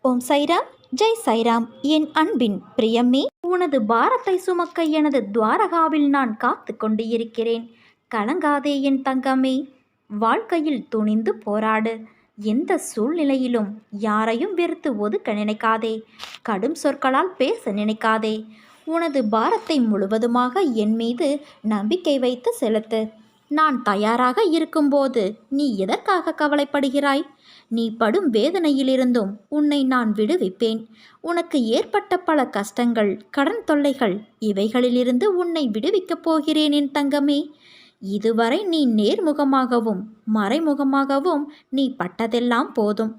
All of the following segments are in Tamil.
ஓம் சைராம், ஜெய் சைராம். என் அன்பின் பிரியமே, உனது பாரத்தை சுமக்க எனது துவாரகாவில் நான் காத்து கொண்டு இருக்கிறேன். கலங்காதே என் தங்கமே, வாழ்க்கையில் துணிந்து போராடு. எந்த சூழ்நிலையிலும் யாரையும் வெறுத்து ஒதுக்க நினைக்காதே. கடும் சொற்களால் பேச நினைக்காதே. உனது பாரத்தை முழுவதுமாக என் மீது நம்பிக்கை வைத்து செலுத்து. நான் தயாராக இருக்கும்போது நீ எதற்காக கவலைப்படுகிறாய்? நீ படும் வேதனையிலிருந்தும் உன்னை நான் விடுவிப்பேன். உனக்கு ஏற்பட்ட பல கஷ்டங்கள், கடன் தொல்லைகள், இவைகளிலிருந்து உன்னை விடுவிக்கப் போகிறேன் என் தங்கமே. இதுவரை நீ நேர்முகமாகவும் மறைமுகமாகவும் நீ பட்டதெல்லாம் போதும்.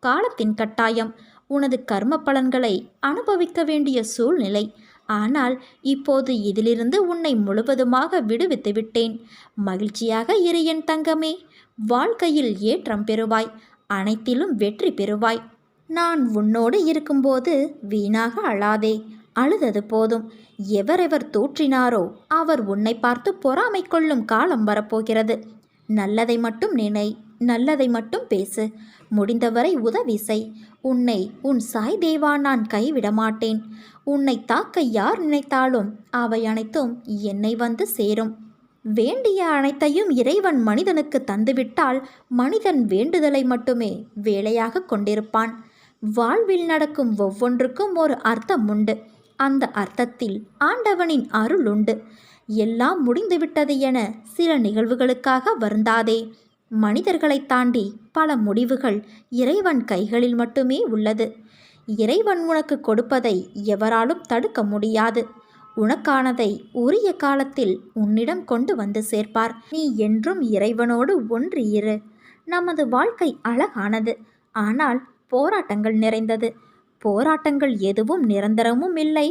காலத்தின் கட்டாயம், உனது கர்ம பலன்களை அனுபவிக்க வேண்டிய சூழ்நிலை. ஆனால் இப்போது இதிலிருந்து உன்னை முழுவதுமாக விடுவித்து விட்டேன். மகிழ்ச்சியாக இரு என் தங்கமே. வாழ்க்கையில் ஏற்றம் பெறுவாய். அனைத்திலும் வெற்றி பெறுவாய். நான் உன்னோடு இருக்கும்போது வீணாக அழாதே. அழுதது போதும். எவரெவர் தூற்றினாரோ அவர் உன்னை பார்த்து பொறாமை கொள்ளும் காலம் வரப்போகிறது. நல்லதை மட்டும் நினை, நல்லதை மட்டும் பேசு. முடிந்தவரை உதவி செய். உன்னை உன் சாய் தேவா நான் கைவிட மாட்டேன். உன்னை தாக்க யார் நினைத்தாலும் அவை அனைத்தும் என்னை வந்து சேரும். வேண்டிய அனைத்தையும் இறைவன் மனிதனுக்கு தந்துவிட்டால் மனிதன் வேண்டுதலை மட்டுமே வேலையாக கொண்டிருப்பான். வாழ்வில் நடக்கும் ஒவ்வொன்றுக்கும் ஒரு அர்த்தம் உண்டு. அந்த அர்த்தத்தில் ஆண்டவனின் அருள் உண்டு. எல்லாம் முடிந்துவிட்டது என சில நிகழ்வுகளுக்காக வருந்தாதே. மனிதர்களை தாண்டி பல முடிவுகள் இறைவன் கைகளில் மட்டுமே உள்ளது. இறைவன் உனக்கு கொடுப்பதை எவராலும் தடுக்க முடியாது. உனக்கானதை உரிய காலத்தில் உன்னிடம் கொண்டு வந்து சேர்ப்பார். நீ என்றும் இறைவனோடு ஒன்று இரு. நமது வாழ்க்கை அழகானது, ஆனால் போராட்டங்கள் நிறைந்தது. போராட்டங்கள் எதுவும் நிரந்தரமும் இல்லை.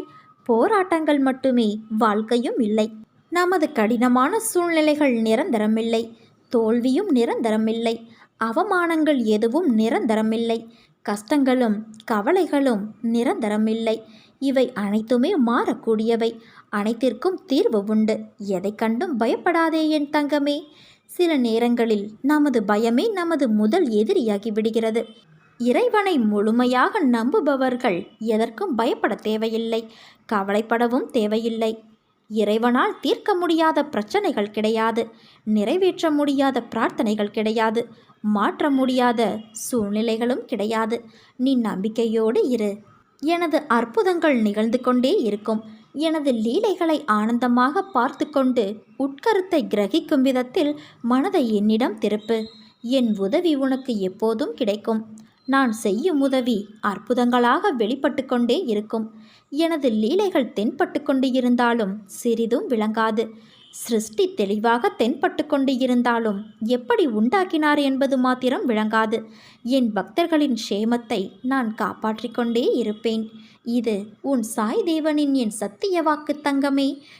போராட்டங்கள் மட்டுமே வாழ்க்கையும் இல்லை. நமது கடினமான சூழ்நிலைகள் நிரந்தரமில்லை. தோல்வியும் நிரந்தரமில்லை. அவமானங்கள் எதுவும் நிரந்தரமில்லை. கஷ்டங்களும் கவலைகளும் நிரந்தரமில்லை. இவை அனைத்துமே மாறக்கூடியவை. அனைத்திற்கும் தீர்வு உண்டு. எதை கண்டும் பயப்படாதே என் தங்கமே. சில நேரங்களில் நமது பயமே நமது முதல் எதிரியாகி விடுகிறது. இறைவனை முழுமையாக நம்புபவர்கள் எதற்கும் பயப்பட தேவையில்லை, கவலைப்படவும் தேவையில்லை. இறைவனால் தீர்க்க முடியாத பிரச்சனைகள் கிடையாது. நிறைவேற்ற முடியாத பிரார்த்தனைகள் கிடையாது. மாற்ற முடியாத சூழ்நிலைகளும் கிடையாது. நீ நம்பிக்கையோடு இரு. எனது அற்புதங்கள் நிகழ்ந்து கொண்டே இருக்கும். எனது லீலைகளை ஆனந்தமாக பார்த்து கொண்டு உட்கருத்தை கிரகிக்கும் விதத்தில் மனதை என்னிடம் திருப்பு. என் உதவி உனக்கு எப்போதும் கிடைக்கும். நான் செய்யும் உதவி அற்புதங்களாக வெளிப்பட்டு கொண்டே இருக்கும். எனது லீலைகள் தென்பட்டு கொண்டு இருந்தாலும் சிறிதும் விளங்காது. சிருஷ்டி தெளிவாக தென்பட்டு கொண்டு இருந்தாலும் எப்படி உண்டாக்கினார் என்பது மாத்திரம் விளங்காது. என் பக்தர்களின் க்ஷேமத்தை நான் காப்பாற்றிக் கொண்டே இருப்பேன். இது உன் சாய் தேவனின் என் சத்திய வாக்கு தங்கமே.